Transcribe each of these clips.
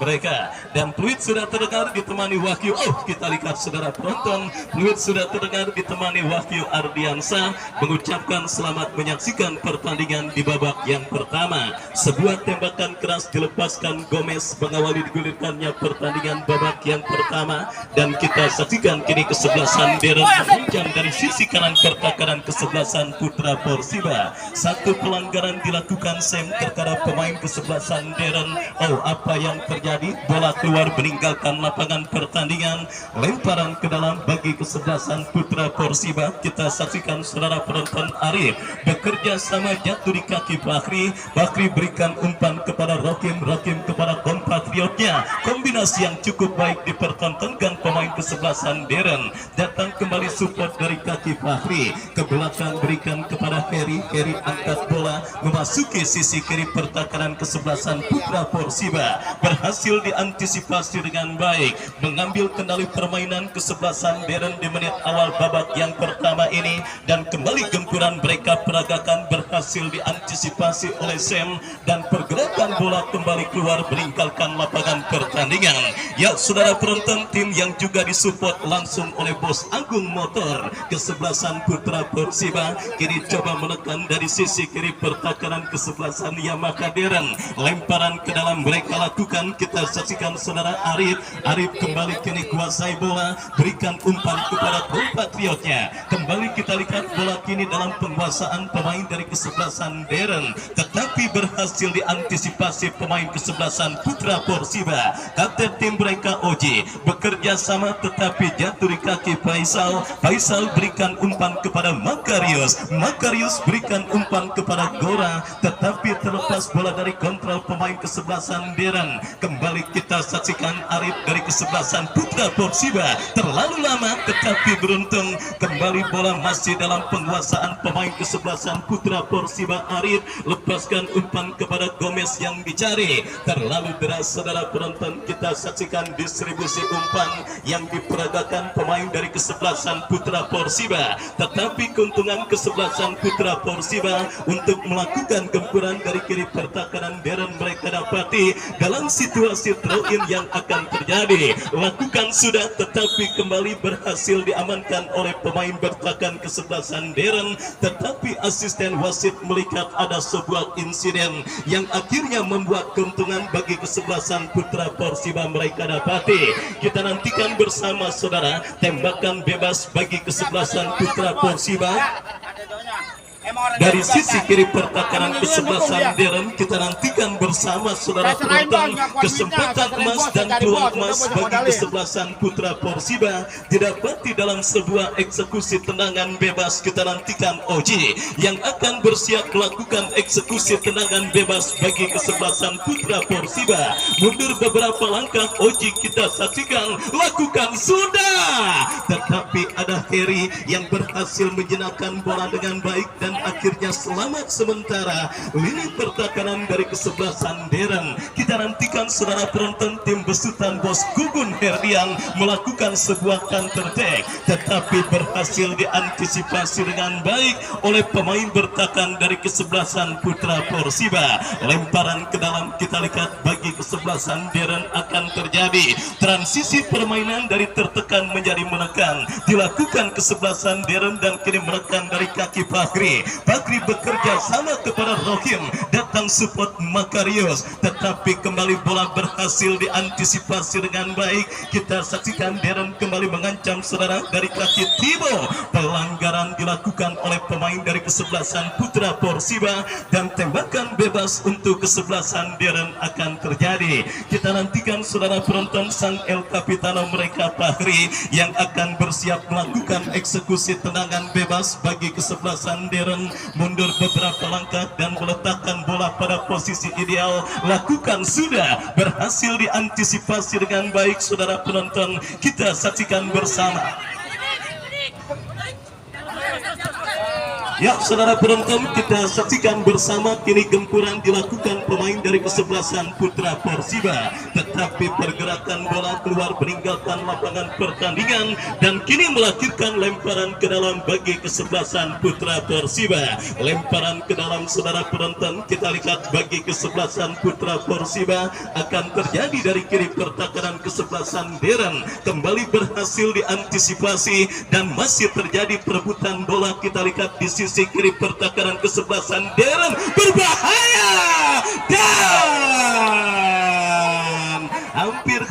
mereka. Dan fluid sudah terdengar ditemani Wahyu. Oh, kita lihat saudara penonton, fluid sudah terdengar ditemani Wahyu Ardiansa mengucapkan selamat menyaksikan pertandingan di babak yang pertama. Sebuah tembakan keras dilepaskan Gomez mengawali digulirkannya pertandingan babak yang pertama, dan kita saksikan kini kesebelasan Deren menghujam dari sisi kanan pertahanan kesebelasan Putra Persiba. Satu pelanggaran dilakukan Sam terhadap pemain kesebelasan Deren. Oh, apa yang terjadi? Bola keluar meninggalkan lapangan pertandingan. Lemparan ke dalam bagi kesebelasan Putra Persiba. Kita saksikan saudara penonton, Arif bekerja sama jatuh di kaki Bakri. Bakri berikan umpan kepada Rokim, Rokim kepada kompatriotnya. Kombinasi yang cukup baik dipertontonkan pemain kesebelasan Deren. Datang kembali support dari kaki Bakri. Ke belakang berikan kepada Heri. Heri angkat bola memasuki sisi kiri pertahanan kesebelasan Putra Persiba. Berhasil diantisipasi dengan baik, mengambil kendali permainan kesebelasan Deren di menit awal babak yang pertama ini, dan kembali gempuran mereka peragakan berhasil diantisipasi oleh Sam, dan pergerakan bola kembali keluar meninggalkan lapangan pertandingan. Ya saudara penonton, tim yang juga disupport langsung oleh Bos Agung Motor kesebelasan Putra Persiba kini coba menekan dari sisi kiri pertahanan kesebelasan Yamaha Deren. Lemparan ke dalam mereka lakukan, kita saksikan saudara Arif. Arif kembali kini kuasai bola, berikan umpan kepada kompatriotnya. Kembali kita lihat bola kini dalam penguasaan pemain dari kesebelasan Deren, tetapi berhasil diantisipasi pemain kesebelasan Putra Persiba. Kapten tim mereka Oji bekerja sama tetapi jatuh di kaki Faisal. Faisal berikan umpan kepada Makarius. Makarius berikan umpan kepada Gora, tetapi terlepas bola dari kontrol pemain kesebelasan Deren. Kembali kita saksikan Arif dari kesebelasan Putra Persiba. Terlalu lama tetapi beruntung, kembali bola masih dalam penguasaan pemain kesebelasan Putra Persiba. Arif lepaskan umpan kepada Gomez yang dicari. Terlalu deras saudara penonton, kita saksikan distribusi umpan yang diperagakan pemain dari kesebelasan Putra Persiba, tetapi keuntungan kesebelasan Putra Persiba untuk melakukan gempuran dari kiri pertahanan Deren mereka dapati dalam situasi throw-in yang akan terjadi. Lakukan sudah tetapi kembali berhasil diamankan oleh pemain bertahan kesebelasan Deren, tetapi asisten wasit melihat ada sebuah insiden yang akhirnya membuat keuntungan bagi kesebelasan Putra Persiba mereka dapati. Kita nantikan bersama saudara tembakan bebas bagi kesebelasan Putra Persiba. Dari sisi kiri pertahanan kesebelasan Deren, kita nantikan bersama saudara penonton kesempatan emas dan peluang emas bagi kesebelasan Putra Persiba didapati dalam sebuah eksekusi tendangan bebas. Kita nantikan Oji yang akan bersiap melakukan eksekusi tendangan bebas bagi kesebelasan Putra Persiba. Mundur beberapa langkah, Oji kita saksikan lakukan sudah, tetapi ada Heri yang berhasil menjenakkan bola dengan baik dan akhirnya selamat sementara lini pertahanan dari kesebelasan Deren. Kita nantikan saudara penonton tim besutan Bos Gugun Herdian melakukan sebuah counter attack, tetapi berhasil diantisipasi dengan baik oleh pemain bertahan dari kesebelasan Putra Persiba. Lemparan ke dalam kita lihat bagi kesebelasan Deren akan terjadi transisi permainan dari tertekan menjadi menekan dilakukan kesebelasan Deren, dan kini menekan dari kaki Bakri. Bakri bekerja sama kepada Rohim, datang support Makarius, tetapi kembali bola berhasil diantisipasi dengan baik. Kita saksikan Deren kembali mengancam saudara dari kaki Tibo. Pelanggaran dilakukan oleh pemain dari kesebelasan Putra Persiba, dan tembakan bebas untuk kesebelasan Deren akan terjadi. Kita nantikan saudara penonton sang El Capitano mereka Bakri yang akan bersiap melakukan eksekusi tendangan bebas bagi kesebelasan Deren. Mundur beberapa langkah dan meletakkan bola pada posisi ideal. Lakukan sudah, berhasil diantisipasi dengan baik saudara penonton. Kita saksikan bersama. Ya saudara penonton, kita saksikan bersama kini gempuran dilakukan pemain dari kesebelasan Putra Persiba, tetapi pergerakan bola keluar meninggalkan lapangan pertandingan dan kini melahirkan lemparan ke dalam bagi kesebelasan Putra Persiba. Lemparan ke dalam saudara penonton, kita lihat bagi kesebelasan Putra Persiba akan terjadi dari kiri pertahanan kesebelasan Deren, kembali berhasil diantisipasi dan masih terjadi perebutan bola. Kita lihat di sisi kiri pertahanan kesebelasan Deren, berbahaya dan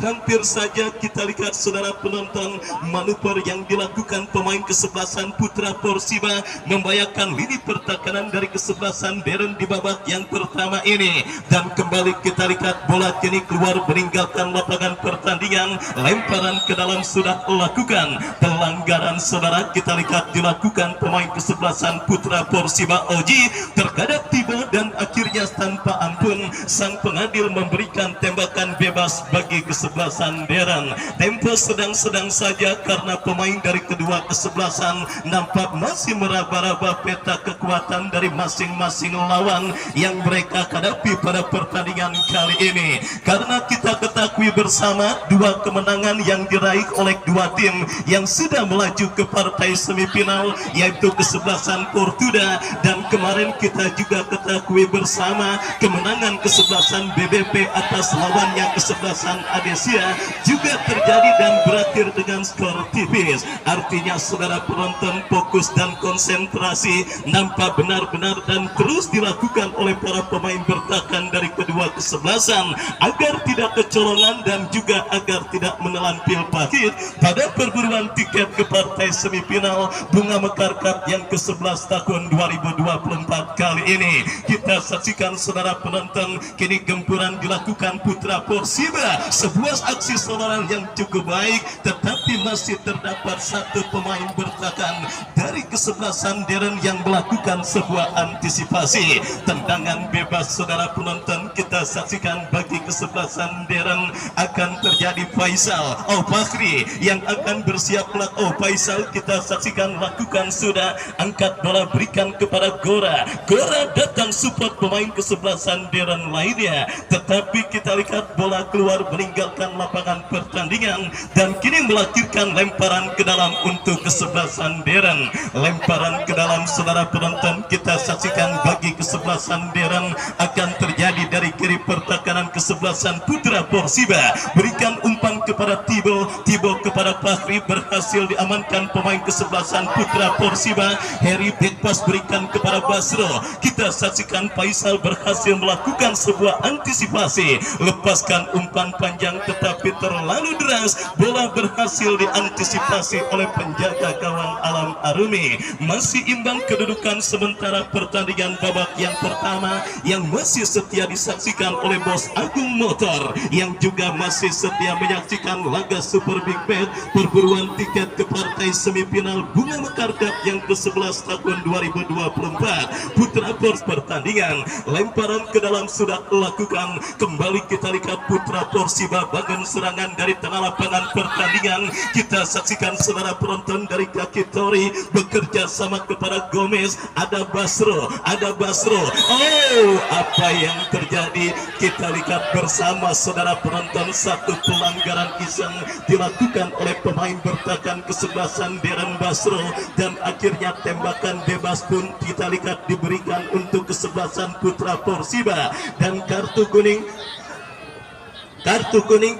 hampir saja kita lihat saudara penonton, manuver yang dilakukan pemain kesebelasan Putra Persiba membahayakan lini pertahanan dari kesebelasan Deren di babak yang pertama ini. Dan kembali kita lihat bola kini keluar meninggalkan lapangan pertandingan, lemparan ke dalam sudah lakukan pelanggaran saudara. Kita lihat dilakukan pemain kesebelasan Putra Persiba Oji, terkadang tiba dan akhirnya tanpa ampun sang pengadil memberikan tembakan bebas bagi kesebelasan Deren. Tempo sedang-sedang saja karena pemain dari kedua kesebelasan nampak masih meraba-raba peta kekuatan dari masing-masing lawan yang mereka hadapi pada pertandingan kali ini. Karena kita ketahui bersama dua kemenangan yang diraih oleh dua tim yang sudah melaju ke partai semifinal, yaitu kesebelasan Portuda, dan kemarin kita juga ketahui bersama kemenangan kesebelasan BBP atas lawannya kesebelasan Adesia juga terjadi dan berakhir dengan skor tipis. Artinya saudara penonton, fokus dan konsentrasi nampak benar-benar dan terus dilakukan oleh para pemain bertahan dari kedua kesebelasan agar tidak kecolongan dan juga agar tidak menelan pil pahit pada perburuan tiket ke partai semifinal Bunga Mekar Cup yang ke-11 tahun 2024 kali ini. Kita saksikan saudara penonton, kini gempuran dilakukan Putra Persiba, sebuah aksi serangan yang cukup baik, tetapi masih terdapat satu pemain bertahan dari kesebelasan Deren yang melakukan sebuah antisipasi. Tendangan bebas saudara penonton, kita saksikan bagi kesebelasan Deren akan terjadi Faisal Fakri yang akan bersiap melakukan. Faisal kita saksikan lakukan sudah, angkat bola berikan kepada Gora datang support pemain kesebelasan Deren lainnya, tetapi kita lihat bola keluar meninggalkan lapangan pertandingan dan kini melahirkan lemparan ke dalam untuk kesebelasan Deren. Lemparan ke dalam saudara penonton, kita saksikan bagi kesebelasan Deren akan terjadi dari kiri pertahanan kesebelasan Putra Persiba, berikan umpan kepada Tibo kepada Fakri, berhasil diamankan pemain kesebelasan Putra Persiba. Heri backpass berikan kepada Basro, kita saksikan Faisal berhasil melakukan sebuah antisipasi, lepaskan umpan panjang tetapi terlalu deras, bola berhasil diantisipasi oleh penjaga gawang Alam Arumi. Masih imbang kedudukan sementara pertandingan babak yang pertama yang masih setia disaksikan oleh Bos Agung Motor yang juga masih setia menyaksikan laga Super Big Bet perburuan tiket ke partai semifinal Bunga Mekar Cup yang ke-11 tahun 2024. Putra pertandingan, lemparan ke dalam sudah dilakukan, kembali kita lihat Putra Persiba bangun serangan dari tengah lapangan pertandingan. Kita saksikan saudara penonton dari kaki Tori bekerja sama kepada Gomez, ada Basro. Oh, apa yang terjadi? Kita lihat bersama saudara penonton, satu pelanggaran iseng dilakukan oleh pemain bertahan kesebelasan Deren Basro dan akhirnya tembakan bebas pun kita lihat diberikan untuk kesebelasan Putra Persiba dan kartu kuning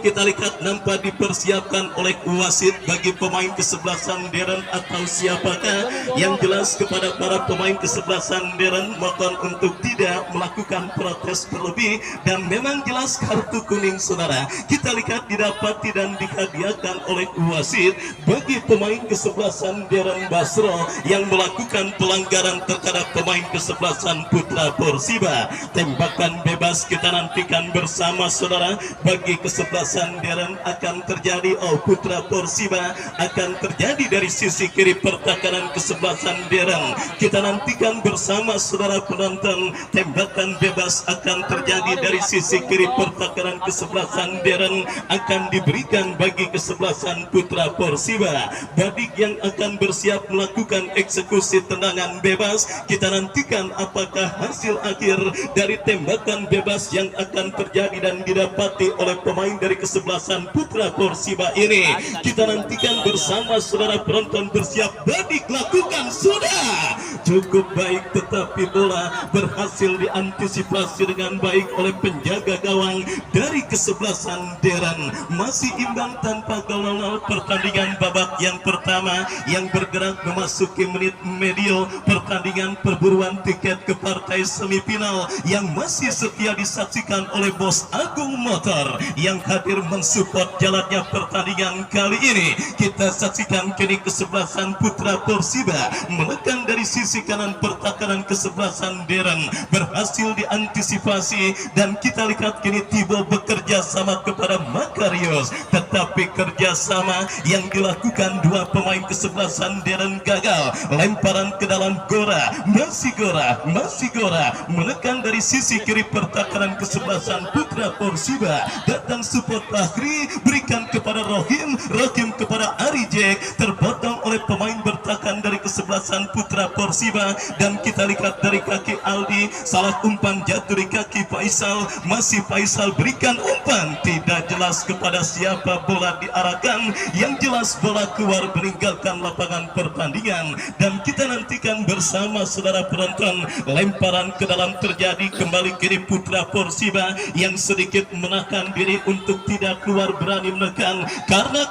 kita lihat nampak dipersiapkan oleh wasit bagi pemain kesebelasan Deren atau siapakah. Yang jelas kepada para pemain kesebelasan Deren mohon untuk tidak melakukan protes berlebih dan memang jelas kartu kuning saudara kita lihat didapati dan dihadiahkan oleh wasit bagi pemain kesebelasan Deren Basro yang melakukan pelanggaran terhadap pemain kesebelasan Putra Persiba. Tembakan bebas kita nantikan bersama saudara bagi kesebelasan Deren akan terjadi. Oh, Putra Persiba akan terjadi dari sisi kiri pertahanan kesebelasan Deren. Kita nantikan bersama saudara penonton, tembakan bebas akan terjadi dari sisi kiri pertahanan kesebelasan Deren akan diberikan bagi kesebelasan Putra Persiba. Badik yang akan bersiap melakukan eksekusi tendangan bebas. Kita nantikan apakah hasil akhir dari tembakan bebas yang akan terjadi dan didapati oleh pemain dari kesebelasan Putra Persiba ini. Kita nantikan bersama saudara penonton. Bersiap, Badik lakukan, sudah cukup baik, tetapi bola berhasil diantisipasi dengan baik oleh penjaga gawang dari kesebelasan Deren. Masih imbang tanpa gol. Pertandingan babak yang pertama yang bergerak memasuki menit medio pertandingan perburuan tiket ke partai semifinal yang masih setia disaksikan oleh Bos Agung Motor yang hadir mensupport jalannya pertandingan kali ini. Kita saksikan kini kesebelasan Putra Persiba menekan dari sisi kanan pertahanan kesebelasan Deren, berhasil diantisipasi dan kita lihat kini Tibo bekerja sama kepada Makarius, tetapi kerjasama yang dilakukan dua pemain kesebelasan Deren gagal. Lemparan ke dalam Gora, masih Gora menekan dari sisi kiri pertahanan kesebelasan Putra Persiba. Datang support Fahri, berikan kepada Rohim kepada Arijek, terpotong oleh pemain bertahan dari kesebelasan Putra Persiba. Dan kita lihat dari kaki Aldi, salah umpan jatuh di kaki Faisal, masih Faisal berikan umpan, tidak jelas kepada siapa bola diarahkan, yang jelas bola keluar meninggalkan lapangan pertandingan. Dan kita nantikan bersama saudara penonton, lemparan ke dalam terjadi kembali kiri Putra Persiba yang sedikit menahan diri untuk tidak keluar berani menekan karena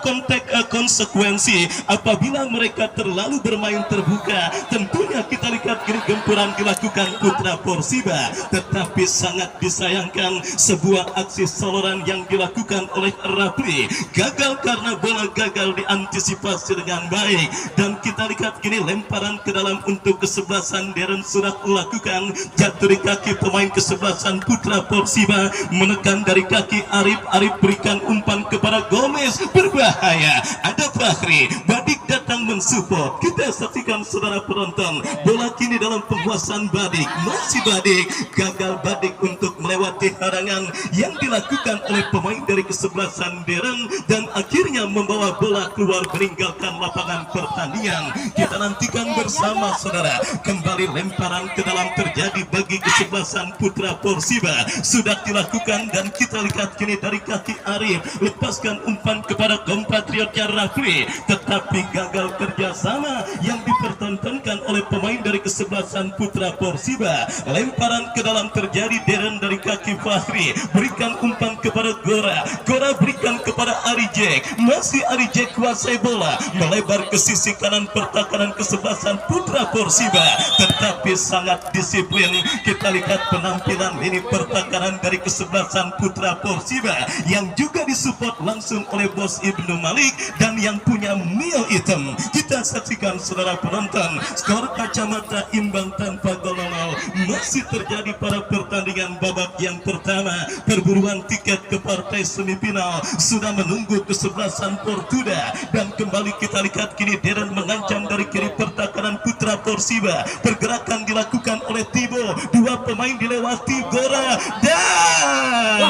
konsekuensi apabila mereka terlalu bermain terbuka. Tentunya kita lihat kiri gempuran dilakukan Putra Persiba, tetapi sangat disayangkan sebuah aksi soloran yang dilakukan oleh Rapli gagal karena bola gagal diantisipasi dengan baik. Dan kita lihat kini lemparan ke dalam untuk kesebelasan Deren sudah melakukan, jatuh di kaki pemain kesebelasan Putra Persiba, menekan dari kaki Arif berikan umpan kepada Gomez, berbahaya, ada Fahri, Badik datang mensupport. Kita saksikan saudara penonton, bola kini dalam penguasaan Badik, masih Badik, gagal Badik untuk melewati harangan yang dilakukan oleh pemain dari kesebelasan Deren dan akhirnya membawa bola keluar meninggalkan lapangan pertandingan. Kita nantikan bersama saudara, kembali lemparan ke dalam terjadi bagi kesebelasan Putra Persiba sudah dilakukan dan kita lihat kini dari kaki Arif, lepaskan umpan kepada kompatriotnya Rafli, tetapi gagal kerjasama yang dipertontonkan oleh pemain dari kesebelasan Putra Persiba. Lemparan ke dalam terjadi Deren dari kaki Fahri, berikan umpan kepada Gora berikan kepada Arijek, masih Arijek kuasai bola, melebar ke sisi kanan pertahanan kesebelasan Putra Persiba, tetapi sangat disiplin. Kita lihat penampilan ini pertahanan dari kesebelasan Putra Persiba yang juga disupport langsung oleh Bos Ibnu Malik dan yang punya mil hitam. Kita saksikan saudara penonton, skor kacamata imbang tanpa gol. Masih terjadi pada pertandingan babak yang pertama perburuan tiket ke partai semifinal sudah menunggu kesebelasan Portuda. Dan kembali kita lihat kini Deren mengancam dari kiri pertahanan Putra Persiba, pergerakan dilakukan oleh Tibo, dua pemain dilewati Gora dan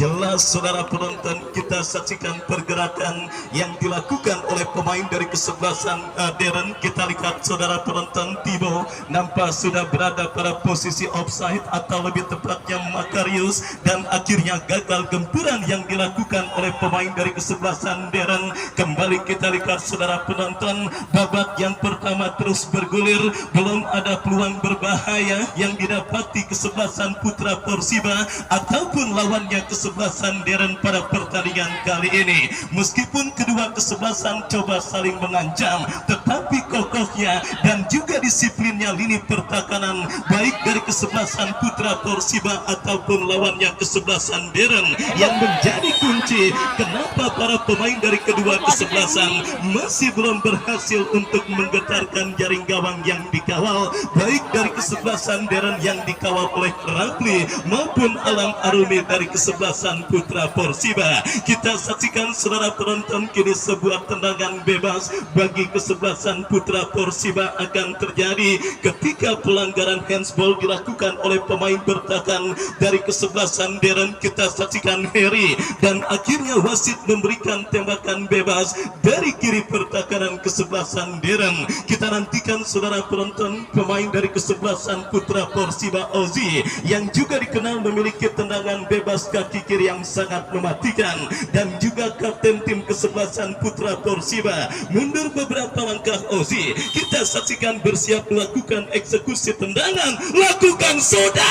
jelas saudara penonton, kita saksikan pergerakan yang dilakukan oleh pemain dari kesebelasan Deren. Kita lihat saudara penonton, Tibo nampak sudah berada pada posisi offside atau lebih tepatnya Makarius, dan akhirnya gagal gempuran yang dilakukan oleh pemain dari kesebelasan Deren. Kembali kita lihat saudara penonton, babak yang pertama terus bergulir, belum ada peluang berbahaya yang didapati kesebelasan Putra Persiba ataupun lawannya kesebelasan Deren pada pertandingan kali ini. Meskipun kedua kesebelasan coba saling mengancam, tetapi kokohnya dan juga disiplinnya lini pertahanan baik dari kesebelasan Putra Persiba ataupun lawannya kesebelasan Deren yang menjadi kunci kenapa para pemain dari kedua kesebelasan masih belum berhasil untuk menggetarkan jaring gawang yang dikawal baik dari kesebelasan Deren yang dikawal oleh Rapli maupun Alam Arumi dari kesebelasan Putra Persiba. Kita saksikan saudara penonton kini sebuah tendangan bebas bagi kesebelasan Putra Persiba akan terjadi ketika pelanggaran handsball dilakukan oleh pemain bertahan dari kesebelasan Deren. Kita saksikan Heri dan akhirnya wasit memberikan tembakan bebas dari kiri pertahanan kesebelasan Deren. Kita nantikan saudara penonton pemain dari kesebelasan Putra Persiba Ozi yang juga dikenal memiliki tendangan bebas kaki kiri yang sangat mematikan dan juga kapten tim kesebelasan Putra Persiba mundur beberapa langkah. Ozi kita saksikan bersiap melakukan eksekusi tendangan, lakukan sudah.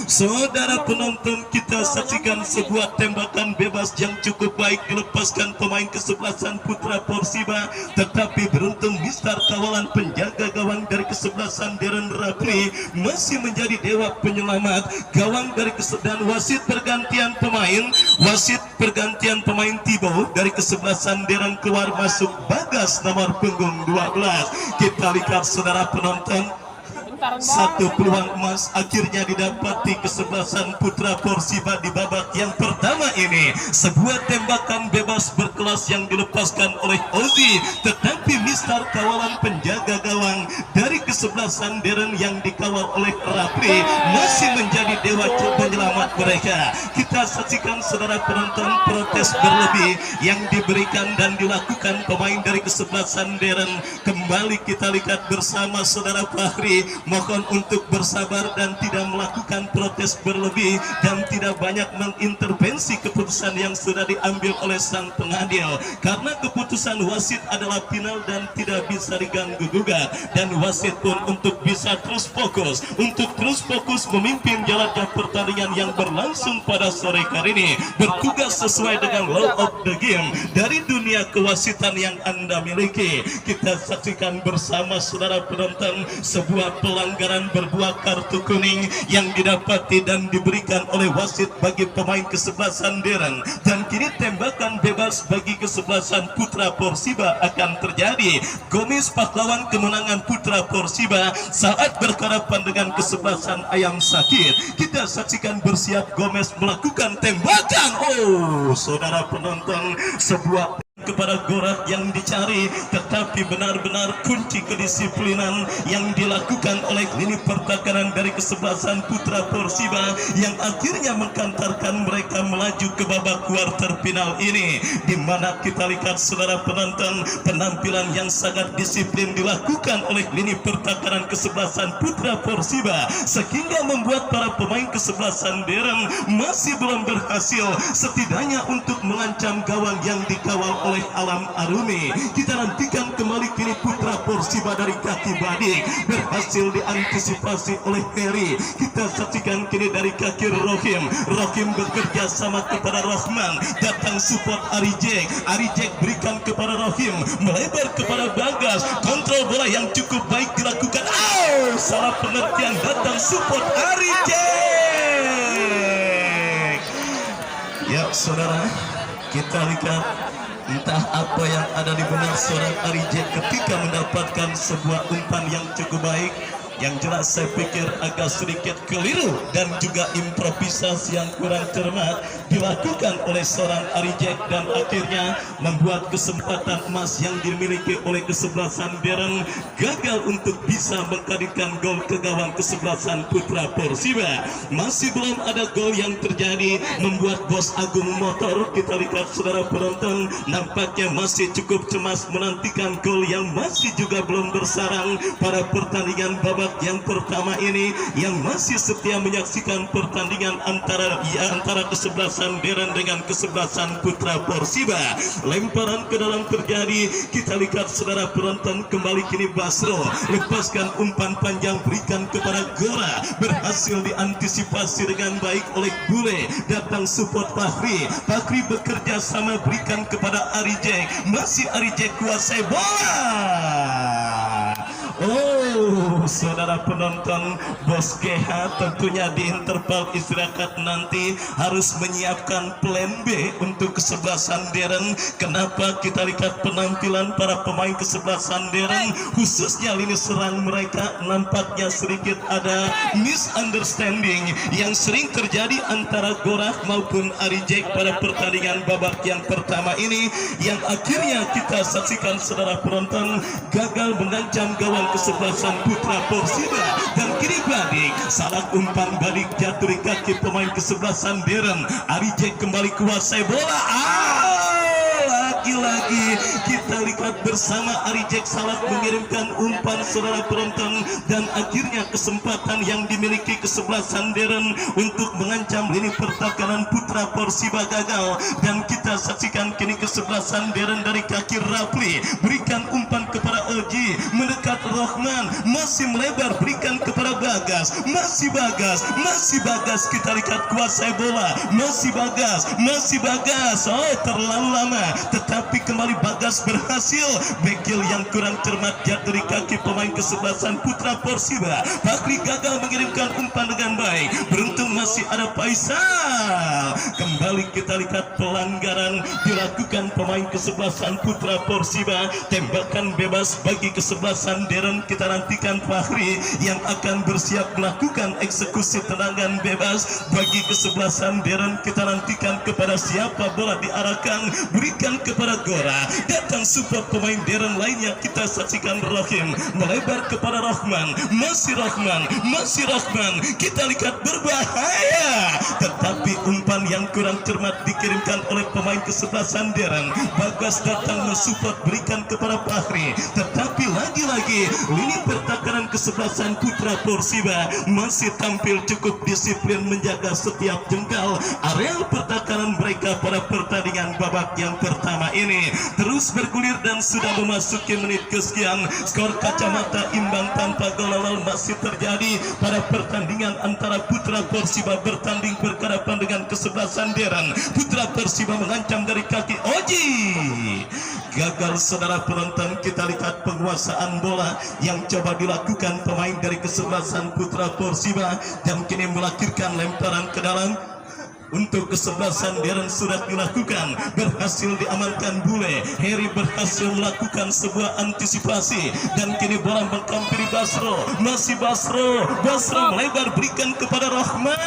Saudara penonton, kita saksikan sebuah tembakan bebas yang cukup baik dilepaskan pemain kesebelasan Putra Persiba, tetapi beruntung Mister kawalan penjaga gawang dari kesebelasan Deren Rapli masih menjadi dewa penyelamat gawang dari dan wasit pergantian pemain Tibo dari kesebelasan Deren keluar masuk Bagas nomor punggung 12. Kita lihat saudara penonton, satu peluang emas akhirnya didapati kesebelasan Putra Persiba di babak yang pertama ini. Sebuah tembakan bebas berkelas yang dilepaskan oleh Ozi, tetapi Mister kawalan penjaga gawang dari kesebelasan Deren yang dikawal oleh Rapli masih menjadi dewa penyelamat mereka. Kita saksikan saudara penonton protes berlebih yang diberikan dan dilakukan pemain dari kesebelasan Deren. Kembali kita lihat bersama saudara Fahri, mohon untuk bersabar dan tidak melakukan protes berlebih dan tidak banyak mengintervensi keputusan yang sudah diambil oleh sang pengadil, karena keputusan wasit adalah final dan tidak bisa diganggu gugat, dan wasit pun untuk bisa terus fokus memimpin jalannya pertandingan yang berlangsung pada sore hari ini, bertugas sesuai dengan law of the game dari dunia kewasitan yang Anda miliki. Kita saksikan bersama saudara penonton sebuah pelanggaran berbuah kartu kuning yang didapati dan diberikan oleh wasit bagi pemain kesebelasan Deren, dan kini tembakan bebas bagi kesebelasan Putra Persiba akan terjadi. Gomis pahlawan kemenangan Putra Persiba saat berhadapan dengan kesebelasan Ayam Sakit. Kita saksikan bersiap Gomez melakukan tembakan. Saudara penonton, sebuah kepada Gorak yang dicari, tetapi benar-benar kunci kedisiplinan yang dilakukan oleh lini pertahanan dari kesebelasan Putra Persiba yang akhirnya mengkantarkan mereka melaju ke babak kuarter final ini, di mana kita lihat saudara penonton penampilan yang sangat disiplin dilakukan oleh lini pertahanan kesebelasan Putra Persiba sehingga membuat para pemain kesebelasan Deren masih belum berhasil setidaknya untuk mengancam gawang yang dikawal oleh Alam Arumi. Kita nantikan kembali kini Putra Persiba dari kaki Badik berhasil diantisipasi oleh Heri. Kita saksikan kini dari kaki Rohim bekerja sama kepada Rahman, datang support Arijek berikan kepada Rohim, melebar kepada Bagas, kontrol bola yang cukup baik dilakukan. Salah pengertian, datang support Arijek. Ya saudara, kita lihat entah apa yang ada di benak seorang Arijek ketika mendapatkan sebuah umpan yang cukup baik. Yang jelas saya pikir agak sedikit keliru dan juga improvisasi yang kurang cermat dilakukan oleh seorang Arijek, dan akhirnya membuat kesempatan emas yang dimiliki oleh kesebelasan Deren gagal untuk bisa menghadirkan gol ke gawang kesebelasan Putra Persiba. Masih belum ada gol yang terjadi membuat Bos Agung Motor, kita lihat saudara penonton, nampaknya masih cukup cemas menantikan gol yang masih juga belum bersarang pada pertandingan babak babak yang pertama ini yang masih setia menyaksikan pertandingan antara kesebelasan Deren dengan kesebelasan Putra Persiba. Lemparan ke dalam terjadi, kita lihat saudara penonton, kembali kini Basro lepaskan umpan panjang berikan kepada Gora, berhasil diantisipasi dengan baik oleh Bule, datang support Fahri bekerja sama berikan kepada Arijek, masih Arijek kuasai bola. Oh, saudara penonton, Bos GH tentunya di interval istirahat nanti harus menyiapkan plan B untuk kesebelasan Deren. Kenapa? Kita lihat penampilan para pemain kesebelasan Deren, khususnya lini serang mereka nampaknya sedikit ada misunderstanding yang sering terjadi antara Gorah maupun Arijek pada pertandingan babak yang pertama ini, yang akhirnya kita saksikan saudara penonton gagal mengancam gawang kesebelasan Putra Persiba, dan kini balik salah umpan balik jatuh di kaki pemain kesebelasan Deren. Arijek kembali kuasai bola. Lagi-lagi kita lihat bersama Arijek salah mengirimkan umpan saudara penonton, dan akhirnya kesempatan yang dimiliki kesebelasan Deren untuk mengancam lini pertahanan Putra Persiba gagal, dan kita saksikan kini kesebelasan Deren dari kaki Rapli berikan umpan kepada Oji, mendekat Rohman, masih melebar berikan kepada Bagas, masih Bagas kita lihat kuasai bola, masih Bagas, oh terlalu lama, tetapi kembali Bagas berhasil, bekil yang kurang cermat jatuh di kaki pemain kesebelasan Putra Persiba. Fakri gagal mengirimkan umpan dengan baik, beruntung masih ada Faisal. Kembali kita lihat pelanggaran dilakukan pemain kesebelasan Putra Persiba, tembakan bebas bagi kesebelasan Deren. Kita nantikan Fahri yang akan bersiap melakukan eksekusi tendangan bebas bagi kesebelasan Deren. Kita nantikan kepada siapa bola diarahkan, berikan kepada Gora, datang support pemain Deren lainnya. Kita saksikan Rohim melebar kepada Rahman, masih Rahman, kita lihat berbahaya, tetapi umpan yang kurang cermat dikirimkan oleh pemain kesebelasan Deren. Bagas datang mensupport berikan kepada Fahri, tetapi lagi-lagi lini pertahanan kesebelasan Putra Persiba masih tampil cukup disiplin menjaga setiap jengkal area pertahanan mereka pada pertandingan babak yang pertama ini. Terus bergulir dan sudah memasuki menit kesekian, skor kacamata imbang tanpa gol masih terjadi pada pertandingan antara Putra Persiba bertanding berhadapan dengan kesebelasan Deren. Putra Persiba mengancam dari kaki Oji, gagal saudara penonton. Kita lihat penguasaan bola yang coba dilakukan pemain dari kesebelasan Putra Persiba, dan kini melahirkan lemparan ke dalam untuk kesebelasan Deren sudah dilakukan, berhasil diamankan Bule. Heri berhasil melakukan sebuah antisipasi, dan kini bola menghampiri Basro, masih Basro melebar berikan kepada Rahman.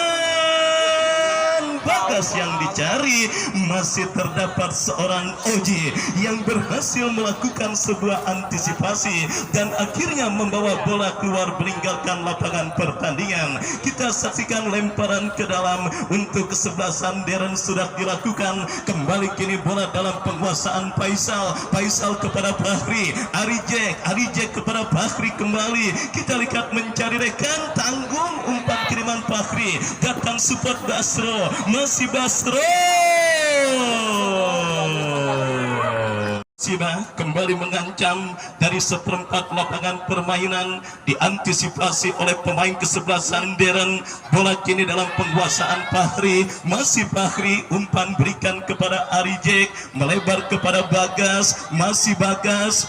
Bagas yang dicari, masih terdapat seorang Oji yang berhasil melakukan sebuah antisipasi dan akhirnya membawa bola keluar meninggalkan lapangan pertandingan. Kita saksikan lemparan ke dalam untuk kesebelasan Deren sudah dilakukan. Kembali kini bola dalam penguasaan Faisal kepada Fahri, Arijek kepada Fahri kembali. Kita lihat mencari rekan, tanggung umpan kiriman Fahri, datang support Basro, masih Basro. Siba kembali mengancam dari seperempat lapangan permainan, diantisipasi oleh pemain kesebelasan Deren. Bola kini dalam penguasaan Fahri, masih Fahri, umpan berikan kepada Arijek, melebar kepada Bagas, masih Bagas,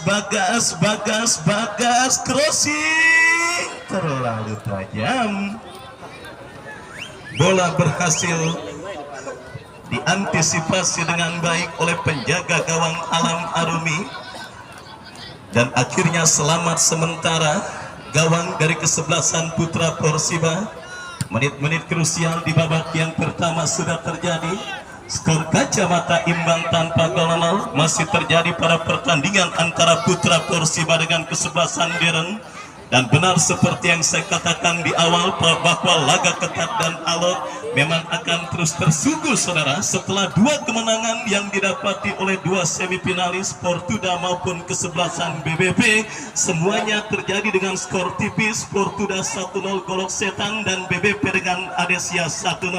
crossing terlalu tajam. Bola berhasil diantisipasi dengan baik oleh penjaga gawang Alam Arumi, dan akhirnya selamat sementara gawang dari kesebelasan Putra Persiba. Menit-menit krusial di babak yang pertama sudah terjadi. Skor kacamata imbang tanpa gol masih terjadi pada pertandingan antara Putra Persiba dengan kesebelasan Deren. Dan benar seperti yang saya katakan di awal bahwa laga ketat dan alot memang akan terus tersungguh saudara setelah dua kemenangan yang didapati oleh dua semifinalis Portuda maupun kesebelasan BBP. Semuanya terjadi dengan skor tipis, Portuda 1-0 golok setan dan BBP dengan Adesia 1-0.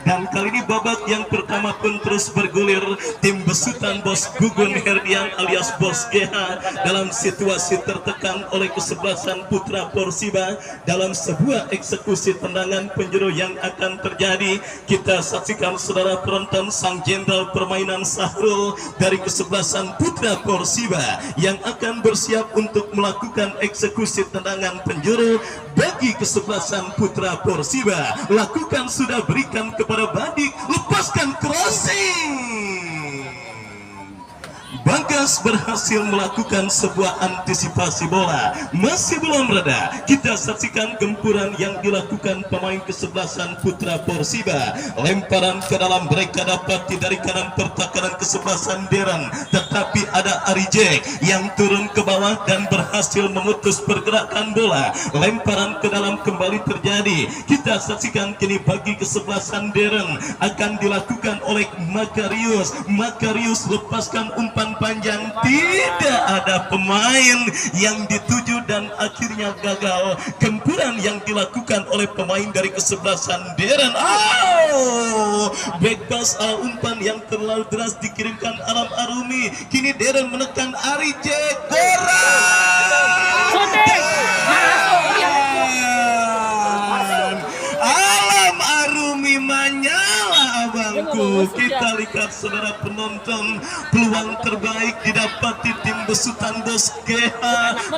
Dan kali ini babak yang pertama pun terus bergulir, tim besutan Bos Gugun Herdian alias Bos GH dalam situasi tertekan oleh kesebelasan Putra Porsiba dalam sebuah eksekusi tendangan penjuru yang akan terjadi. Kita saksikan saudara penonton sang jenderal permainan Sahrul dari kesebelasan Putra Porsiba yang akan bersiap untuk melakukan eksekusi tendangan penjuru bagi kesebelasan Putra Porsiba. Lakukan, sudah berikan kepada Badik, lepaskan crossing. Bagas berhasil melakukan sebuah antisipasi bola. Masih belum reda, kita saksikan gempuran yang dilakukan pemain kesebelasan Putra Porsiba. Lemparan ke dalam mereka dapati dari kanan pertahanan kesebelasan Deren, tetapi ada Arijek yang turun ke bawah dan berhasil memutus pergerakan bola. Lemparan ke dalam kembali terjadi. Kita saksikan kini bagi kesebelasan Deren akan dilakukan oleh Makarius. Makarius lepaskan umpan panjang, tidak ada pemain yang dituju dan akhirnya gagal. Gempuran yang dilakukan oleh pemain dari kesebelasan Deren. Bebas umpan yang terlalu deras dikirimkan Alam Arumi. Kini Deren menekan Arijek. Alam Arumi menyala abangku. Kita lihat saudara penonton, peluang terbaik didapati tim besutan Bos GH.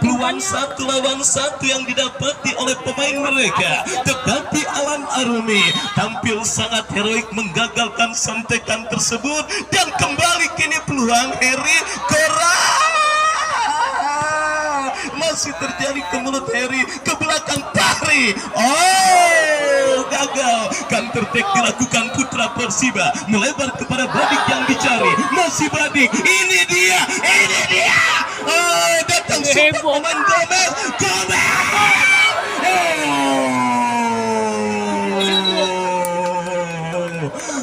Peluang 1 lawan 1 yang didapati oleh pemain mereka, tetapi Alam Arumi tampil sangat heroik menggagalkan sontekan tersebut. Dan kembali kini peluang Heri Kora masih terjadi ke mulut Heri, ke belakang Fahri. Gagal. Counter attack dilakukan Putra Porsiba, melebar kepada Badik yang dicari. Masih Badik, ini dia. Datang super pemain Gomez.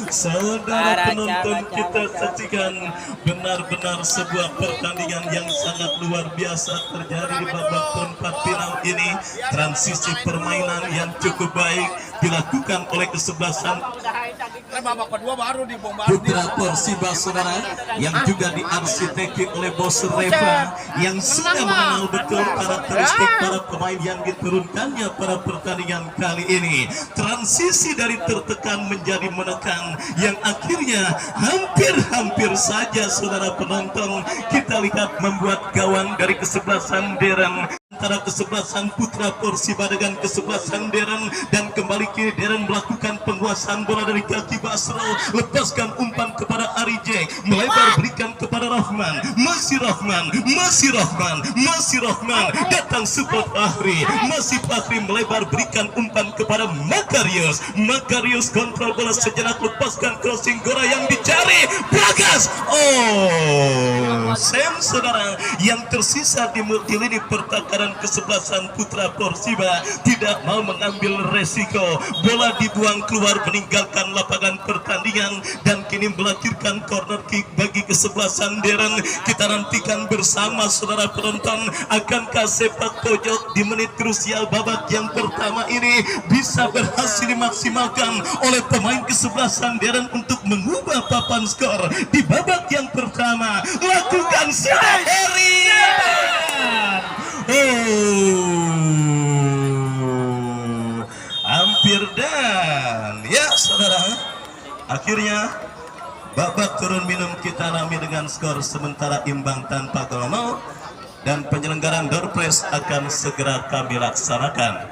Saudara penonton, kita saksikan benar-benar sebuah pertandingan yang sangat luar biasa terjadi di babak perempat final ini. Transisi permainan yang cukup baik dilakukan oleh kesebelasan Putra Porsiba saudara, yang juga diarsiteki oleh Bos Reva yang sudah mengenal betul karakteristik para pemain yang diturunkannya pada pertandingan kali ini. Transisi dari tertekan menjadi menekan yang akhirnya hampir saja saudara penonton kita lihat membuat gawang dari kesebelasan Deren, antara kesebelasan Putra Porsiba dengan kesebelasan Deren. Dan kembali kini Deren melakukan penguasaan bola dari kaki Basro, lepaskan umpan kepada Arijek, melebar berikan kepada Rahman. Masih Rahman, datang support Fahri. Masih Fahri melebar berikan umpan kepada Makarius kontrol bola sejenak, lepaskan crossing, Gora yang dicari Bagas. Sam saudara yang tersisa di lini pertahanan kesebelasan Putra Porsiba tidak mau mengambil resiko. Bola dibuang keluar meninggalkan lapangan pertandingan dan kini melahirkan corner kick bagi kesebelasan Deren. Kita nantikan bersama saudara penonton, akankah sepak pojok di menit krusial babak yang pertama ini bisa berhasil dimaksimalkan oleh pemain kesebelasan Deren untuk mengubah papan skor di babak yang pertama. Lakukan sudah Heri. Hampir dan ya saudara, akhirnya babak turun minum kita rame dengan skor sementara imbang tanpa gol, dan penyelenggaraan door prize akan segera kami laksanakan.